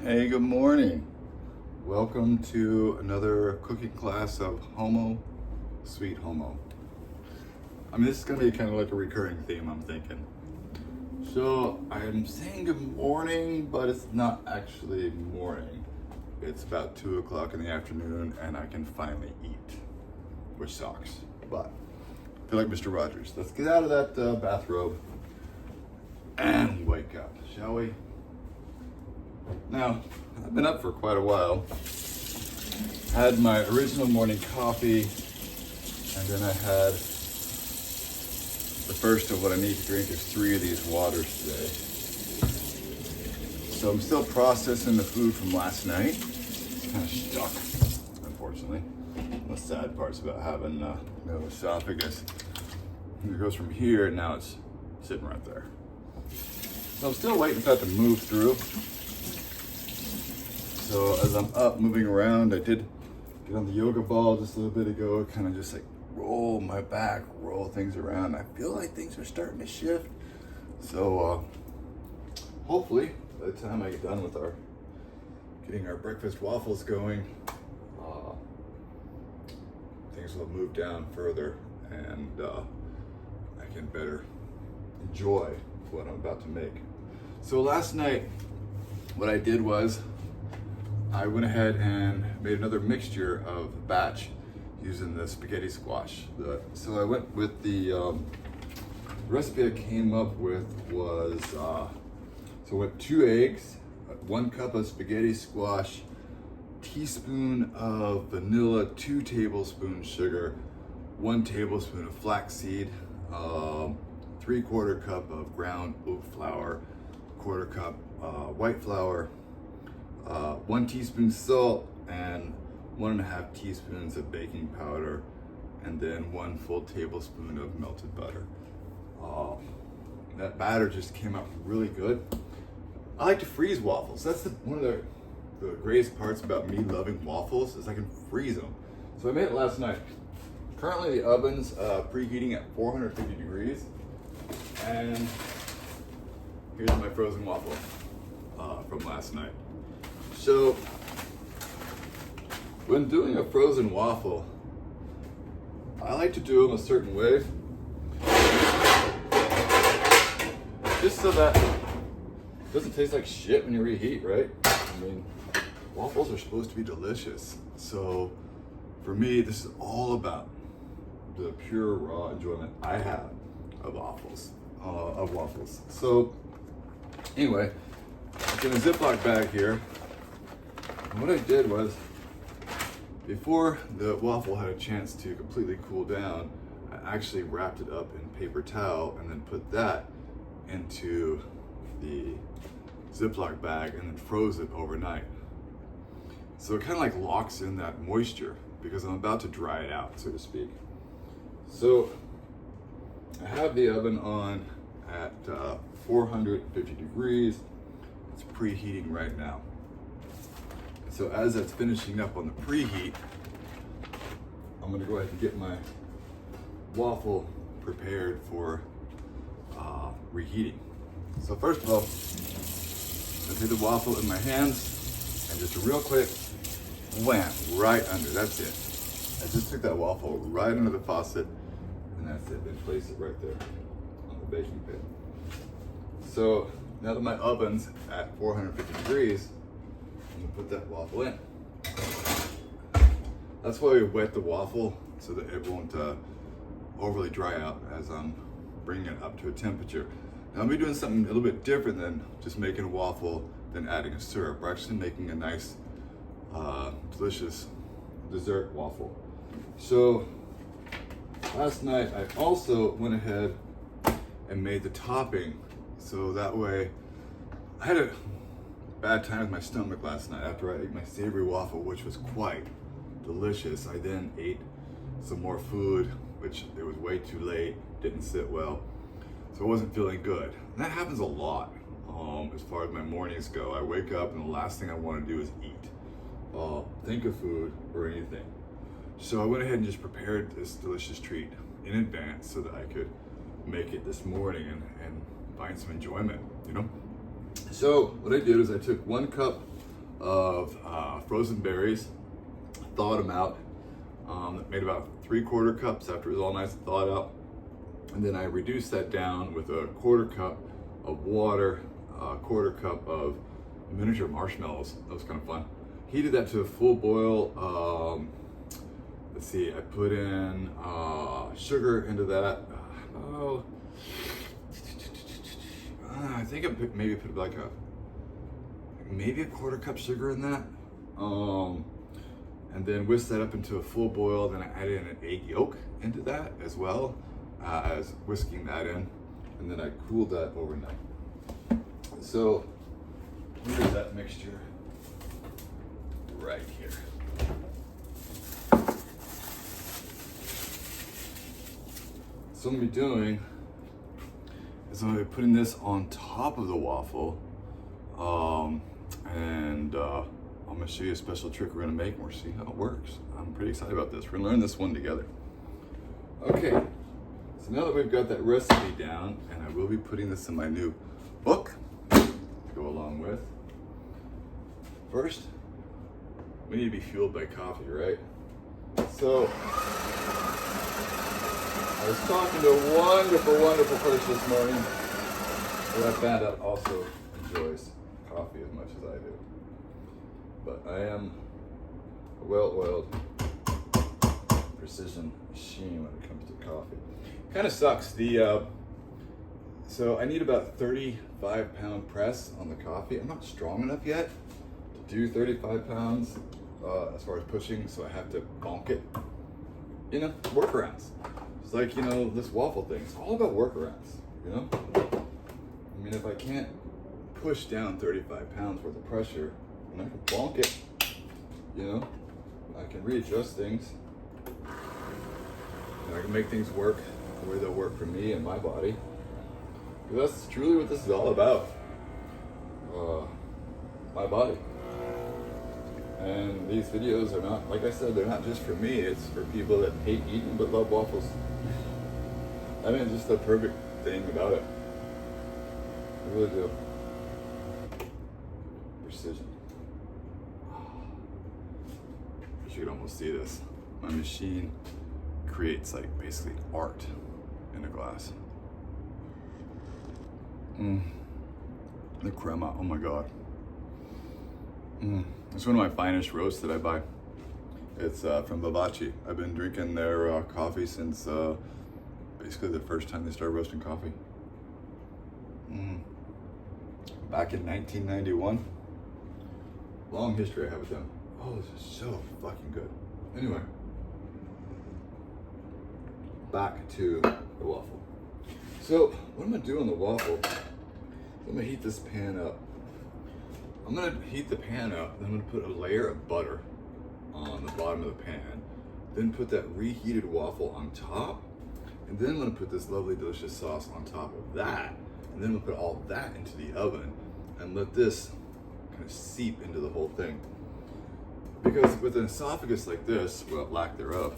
Hey, good morning. Welcome to another cooking class of Homo, Sweet Homo. This is gonna be kind of like a recurring theme, I'm thinking. So I'm saying good morning, but it's not actually morning. It's about 2 o'clock in the afternoon and I can finally eat, which sucks, but I feel like Mr. Rogers. Let's get out of that bathrobe and wake up, shall we? Now, I've been up for quite a while. Had my original morning coffee, and then I had the first of what I need to drink is 3 of these waters today. So I'm still processing the food from last night. It's kind of stuck, unfortunately. The sad part's about having no esophagus. It goes from here, and now it's sitting right there. So I'm still waiting for that to move through. So as I'm up moving around, I did get on the yoga ball just a little bit ago, kind of just like roll my back, roll things around. I feel like things are starting to shift. So hopefully by the time I get done with getting our breakfast waffles going, things will move down further and I can better enjoy what I'm about to make. So last night, what I did was I went ahead and made another mixture of batch using the spaghetti squash. So I went with the recipe I came up with was, so with 2 eggs, 1 cup of spaghetti squash, teaspoon of vanilla, 2 tablespoons sugar, 1 tablespoon of flaxseed, 3/4 cup of ground oat flour, 1/4 cup white flour, 1 teaspoon salt, and 1.5 teaspoons of baking powder, and then 1 full tablespoon of melted butter. That batter just came out really good. I like to freeze waffles. That's one of the greatest parts about me loving waffles is I can freeze them. So I made it last night. Currently the oven's preheating at 450 degrees, and here's my frozen waffle from last night. So, when doing a frozen waffle, I like to do them a certain way, just so that it doesn't taste like shit when you reheat, right? Waffles are supposed to be delicious. So, for me, this is all about the pure raw enjoyment I have of waffles. So, anyway, it's in a Ziploc bag here. And what I did was, before the waffle had a chance to completely cool down, I actually wrapped it up in paper towel and then put that into the Ziploc bag and then froze it overnight. So it kind of like locks in that moisture because I'm about to dry it out, so to speak. So I have the oven on at 450 degrees. It's preheating right now. So as that's finishing up on the preheat, I'm gonna go ahead and get my waffle prepared for reheating. So first of all, I take the waffle in my hands and just a real quick wham, right under, that's it. I just took that waffle right under the faucet and that's it, then place it right there on the baking pan. So now that my oven's at 450 degrees, I'm gonna put that waffle in. That's why we wet the waffle so that it won't overly dry out as I'm bringing it up to a temperature. Now I'm gonna be doing something a little bit different than just making a waffle then adding a syrup. We're actually making a nice, delicious dessert waffle. So last night I also went ahead and made the topping so that way I had a bad time with my stomach last night after I ate my savory waffle, which was quite delicious. I then ate some more food, which it was way too late, didn't sit well, so I wasn't feeling good. And that happens a lot as far as my mornings go. I wake up and the last thing I want to do is eat, think of food or anything. So I went ahead and just prepared this delicious treat in advance so that I could make it this morning and find some enjoyment, you know? So what I did is I took 1 cup of frozen berries, thawed them out, made about 3/4 cups after it was all nice and thawed out. And then I reduced that down with a 1/4 cup of water, a 1/4 cup of miniature marshmallows. That was kind of fun. Heated that to a full boil. Let's see, I put in sugar into that. I think I maybe put like maybe a 1/4 cup sugar in that. And then whisked that up into a full boil. Then I added in an egg yolk into that as well as whisking that in. And then I cooled that overnight. So here's that mixture right here. So what I'm gonna be doing is I'm gonna be putting this on top of the waffle, and I'm gonna show you a special trick we're gonna make, and we'll see how it works. I'm pretty excited about this. We're gonna learn this one together. Okay, so now that we've got that recipe down, and I will be putting this in my new book to go along with. First, we need to be fueled by coffee, right? So, I was talking to a wonderful, wonderful person this morning who I found out also enjoys coffee as much as I do. But I am a well-oiled precision machine when it comes to coffee. Kind of sucks. So I need about 35-pound press on the coffee. I'm not strong enough yet to do 35 pounds as far as pushing, so I have to bonk it. You know, workarounds. It's like, you know, this waffle thing. It's all about workarounds, you know? I mean, if I can't push down 35 pounds worth of pressure, then I can bonk it, you know? I can readjust things. And I can make things work the way they'll work for me and my body. Because that's truly what this is all about. My body. And these videos are not, like I said, they're not just for me. It's for people that hate eating but love waffles. I mean, it's just the perfect thing about it. I really do. Precision. You could almost see this. My machine creates like basically art in a glass. The crema, oh my God. It's one of my finest roasts that I buy. It's from Vivace. I've been drinking their coffee since basically the first time they started roasting coffee. Back in 1991. Long history I have with them. Oh, this is so fucking good. Anyway, back to the waffle. So, what I'm gonna do on the waffle, I'm gonna heat this pan up. I'm gonna heat the pan up, then I'm gonna put a layer of butter on the bottom of the pan, then put that reheated waffle on top, and then I'm gonna put this lovely, delicious sauce on top of that, and then we'll put all that into the oven and let this kind of seep into the whole thing. Because with an esophagus like this, well, lack thereof,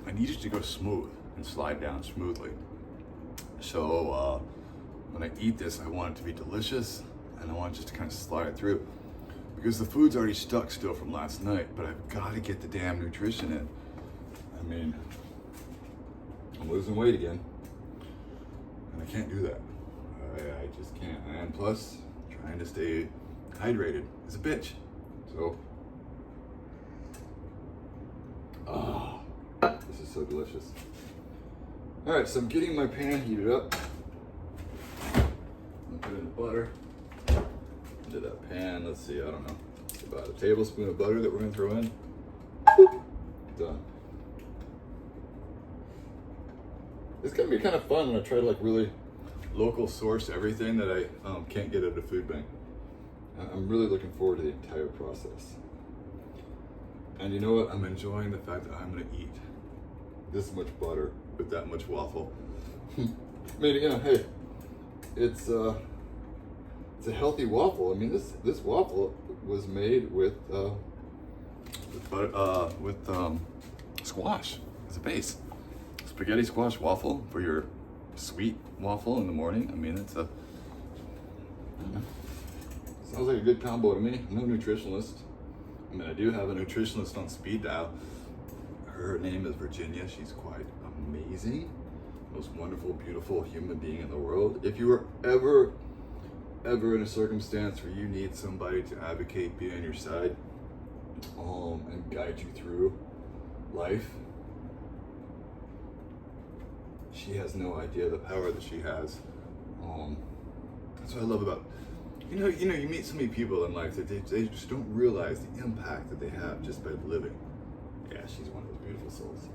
I need it to go smooth and slide down smoothly. So when I eat this, I want it to be delicious, and I want it just to kind of slide through. Because the food's already stuck still from last night, but I've got to get the damn nutrition in. I mean, I'm losing weight again, and I can't do that. I just can't. And plus, trying to stay hydrated is a bitch. So, this is so delicious. All right, so I'm getting my pan heated up. I'm gonna put in the butter into that pan. Let's see, I don't know, it's about a tablespoon of butter that we're gonna throw in. Done. It's gonna be kind of fun when I try to like really local source everything that I can't get at a food bank. I'm really looking forward to the entire process. And you know what? I'm enjoying the fact that I'm gonna eat this much butter with that much waffle. I mean, you know, hey, it's a healthy waffle. I mean, this waffle was made with squash as a base. Spaghetti squash waffle for your sweet waffle in the morning. I mean, it's Sounds like a good combo to me. I'm no nutritionalist. I mean, I do have a nutritionist on speed dial. Her name is Virginia. She's quite amazing. Most wonderful, beautiful human being in the world. If you are ever in a circumstance where you need somebody to advocate, be on your side, and guide you through life, she has no idea the power that she has. That's what I love about, you know, you meet so many people in life that they just don't realize the impact that they have just by living. Yeah, she's one of those beautiful souls.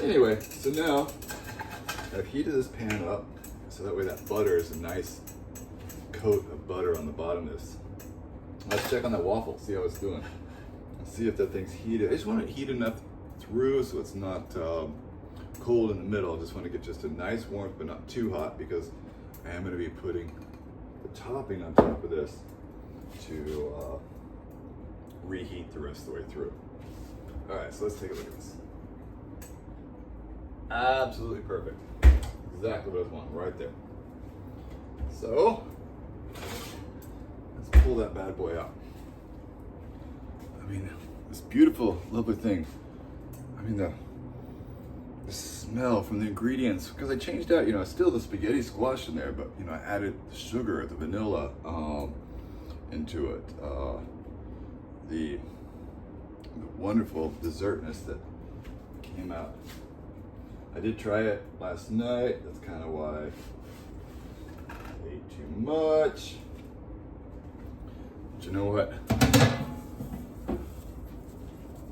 Anyway, so now I've heated this pan up so that way that butter is a nice coat of butter on the bottom of this. Let's check on that waffle, see how it's doing. Let's see if that thing's heated. I just want to heat enough through so it's not cold in the middle. I just want to get just a nice warmth, but not too hot, because I am going to be putting the topping on top of this to reheat the rest of the way through. All right, so let's take a look at this. Absolutely perfect. Exactly what I was wanting, right there. So let's pull that bad boy out. I mean, this beautiful, lovely thing. I mean, the smell from the ingredients, because I changed out, still the spaghetti squash in there, but I added the sugar, the vanilla into it. The wonderful dessertness that came out. I did try it last night. That's kind of why I ate too much. But you know what?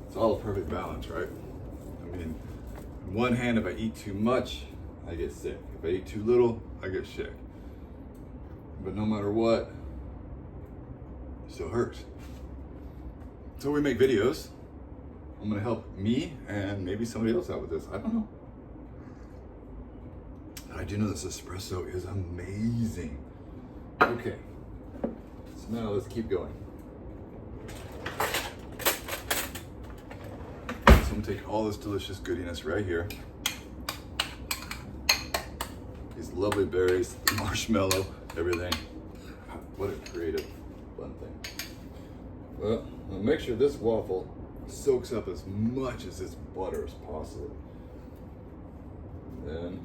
It's all a perfect balance, right? I mean, on one hand, if I eat too much, I get sick. If I eat too little, I get sick. But no matter what, it still hurts. So we make videos. I'm gonna help me and maybe somebody else out with this. I don't know. But I do know this espresso is amazing. Okay, so now let's keep going. So I'm gonna take all this delicious goodiness right here. These lovely berries, marshmallow, everything. What a creative, fun thing. Well, I'll make sure this waffle soaks up as much as this butter as possible. Then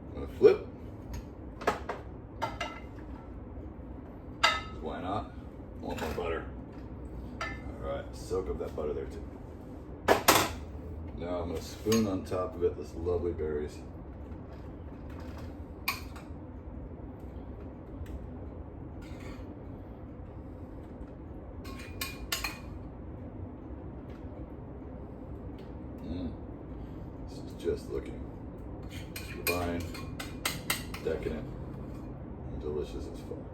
I'm gonna flip. Why not? I want more butter. All right, soak up that butter there too. Now I'm gonna spoon on top of it this lovely berries. This is just looking divine, decadent, and delicious as fuck.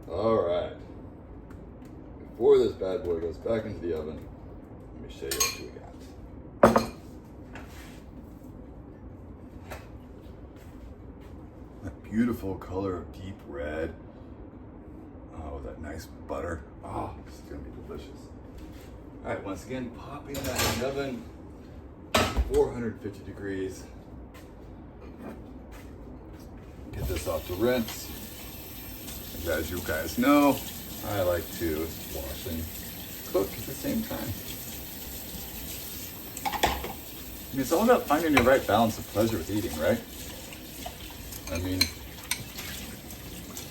All right. Before this bad boy goes back into the oven, let me show you what we got. That beautiful color of deep red. Oh, that nice butter. Oh, this is gonna be delicious. All right, once again, popping that in the oven, 450 degrees. Get this off the rinse. And as you guys know, I like to wash and cook at the same time. I mean, it's all about finding your right balance of pleasure with eating, right? I mean,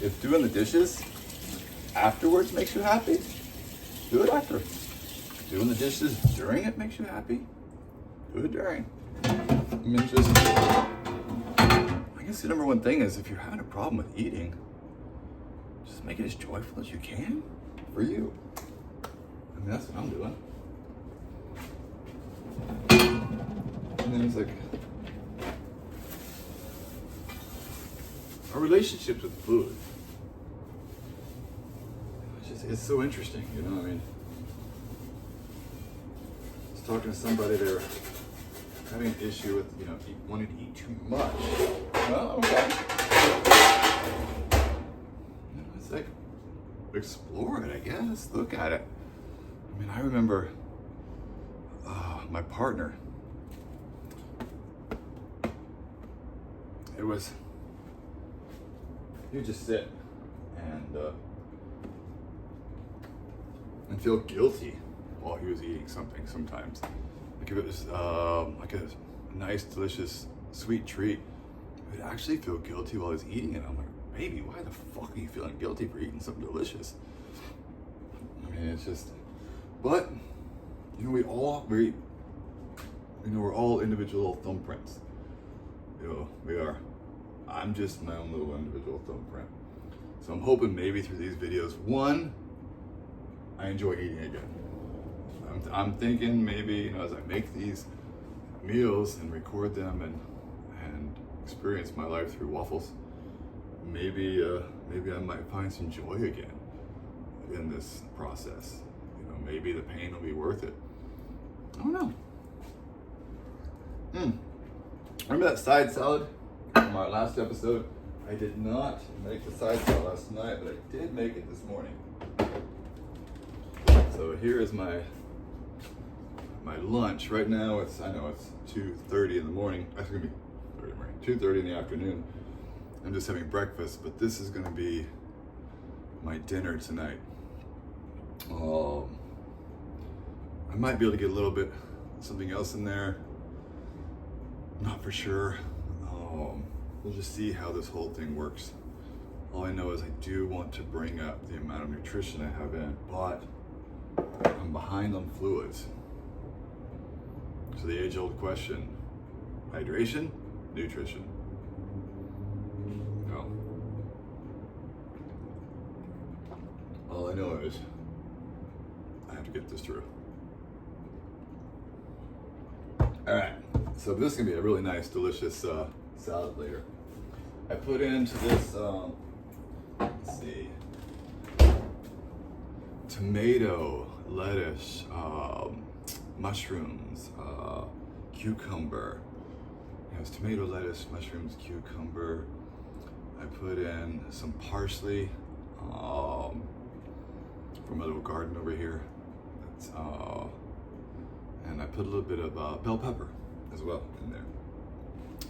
if doing the dishes afterwards makes you happy, do it after. Doing the dishes during it makes you happy, do it during. I mean, just, I guess the number one thing is if you're having a problem with eating, just make it as joyful as you can for you. I mean, that's what I'm doing. And then it's like, our relationships with food, it's so interesting, I mean, I was talking to somebody, they were having an issue with, wanting to eat too much. Well, okay. It's like, explore it, I guess. Look at it. I mean, I remember my partner. He would just sit and and feel guilty while he was eating something sometimes. Like if it was like a nice, delicious, sweet treat, I'd actually feel guilty while I was eating it. I'm like, baby, why the fuck are you feeling guilty for eating something delicious? I mean, it's just, but, you know, we're all individual thumbprints. You know, we are. I'm just my own little individual thumbprint. So I'm hoping maybe through these videos, one, I enjoy eating again. I'm thinking maybe, you know, as I make these meals and record them and experience my life through Waffles, maybe I might find some joy again in this process. You know, maybe the pain will be worth it. I don't know. Remember that side salad from our last episode? I did not make the side salad last night, but I did make it this morning. So here is my lunch. Right now it's 2:30 in the morning. That's gonna be 2:30 in the afternoon. I'm just having breakfast, but this is gonna be my dinner tonight. I might be able to get a little bit something else in there. Not for sure. We'll just see how this whole thing works. All I know is I do want to bring up the amount of nutrition I have in, but I'm behind on fluids. So the age-old question, hydration, nutrition. No. All I know is I have to get this through. All right, so this is gonna be a really nice, delicious salad later. I put into this, let's see, tomato, lettuce, mushrooms, cucumber. It has tomato, lettuce, mushrooms, cucumber. I put in some parsley from my little garden over here. That's, and I put a little bit of bell pepper as well in there,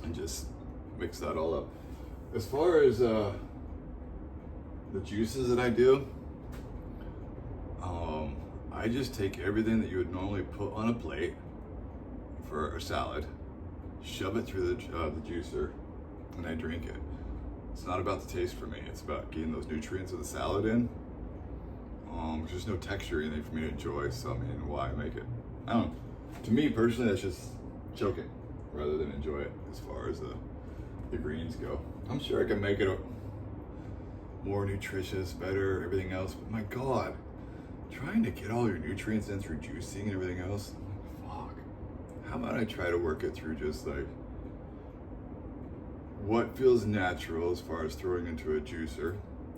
and just mix that all up. As far as the juices that I do, I just take everything that you would normally put on a plate for a salad, shove it through the juicer, and I drink it. It's not about the taste for me. It's about getting those nutrients of the salad in. There's no texture in it for me to enjoy, so I mean, why make it? I don't know. To me personally, that's just choking rather than enjoy it as far as the greens go. I'm sure I can make it more nutritious, better, everything else, but my God, trying to get all your nutrients in through juicing and everything else, fuck. How about I try to work it through just like what feels natural as far as throwing into a juicer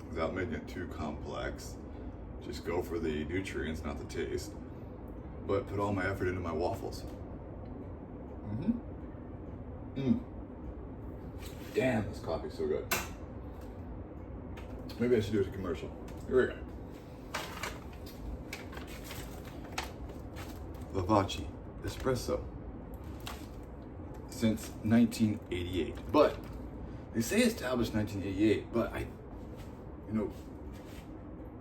without making it too complex. Just go for the nutrients, not the taste, but put all my effort into my waffles. Damn, this coffee's so good. Maybe I should do it as a commercial. Here we go. Vivace espresso since 1988. But they say established 1988, but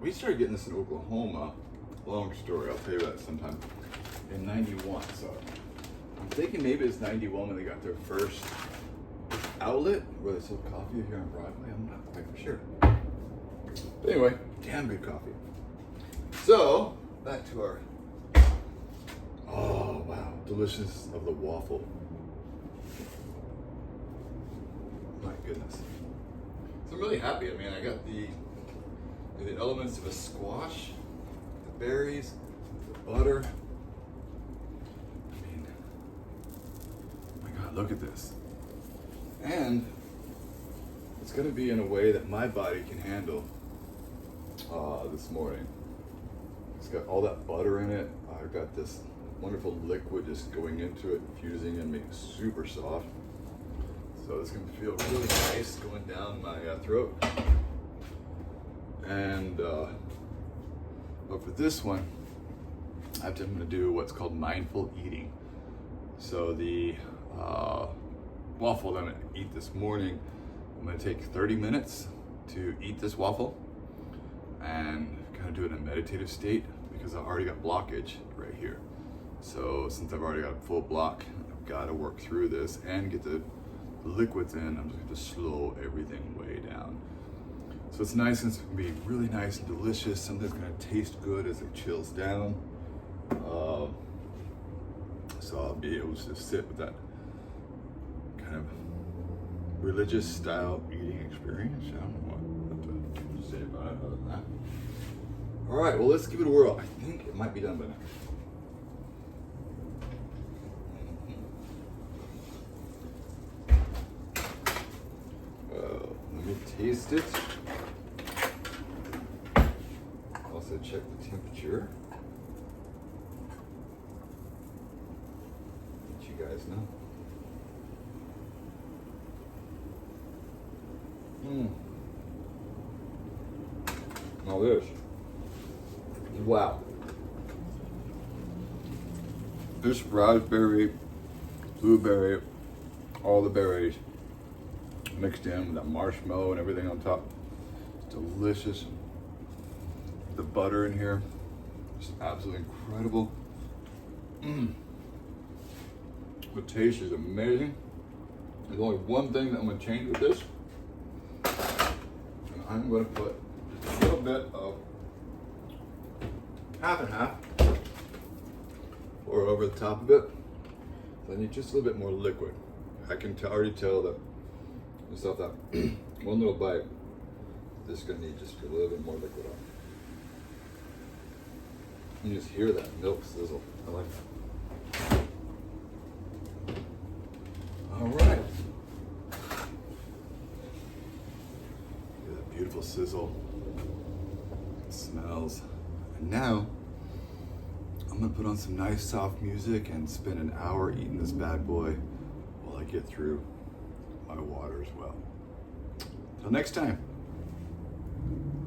we started getting this in Oklahoma. Long story, I'll tell you that sometime. In 91, so I'm thinking maybe it's 91 when they got their first outlet where they sold coffee here on Broadway. I'm not quite for sure. But anyway, damn good coffee. So, back to our, oh wow, deliciousness of the waffle. My goodness. So I'm really happy. I mean, I got the elements of a squash, the berries, the butter. I mean, oh my God, look at this. And it's gonna be in a way that my body can handle this morning. It's got all that butter in it. I've got this wonderful liquid just going into it, infusing and making it super soft. So it's gonna feel really nice going down my throat. And but for this one, I'm gonna do what's called mindful eating. So the waffle that I'm gonna eat this morning, I'm gonna take 30 minutes to eat this waffle and kind of do it in a meditative state, because I already got blockage right here. So since I've already got a full block, I've got to work through this and get the liquids in. I'm just going to slow everything way down. So it's nice, and it's going to be really nice and delicious. Something's going to taste good as it chills down. So I'll be able to sit with that kind of religious style eating experience. I don't know what to say about it other than that. All right, well, let's give it a whirl. I think it might be done by now. Let me taste it. Also check the temperature. Let you guys know. Now this. Wow. This raspberry, blueberry, all the berries mixed in with that marshmallow and everything on top. It's delicious. The butter in here is absolutely incredible. The taste is amazing. There's only one thing that I'm going to change with this. And I'm going to put just a little bit of half and half, pour it over the top of it. So I need just a little bit more liquid. I can already tell that just off that one little bite, this is going to need just a little bit more liquid on. You just hear that milk sizzle. I like that. All right. Look at that beautiful sizzle. It smells. And now, I'm gonna put on some nice soft music and spend an hour eating this bad boy while I get through my water as well. Till next time.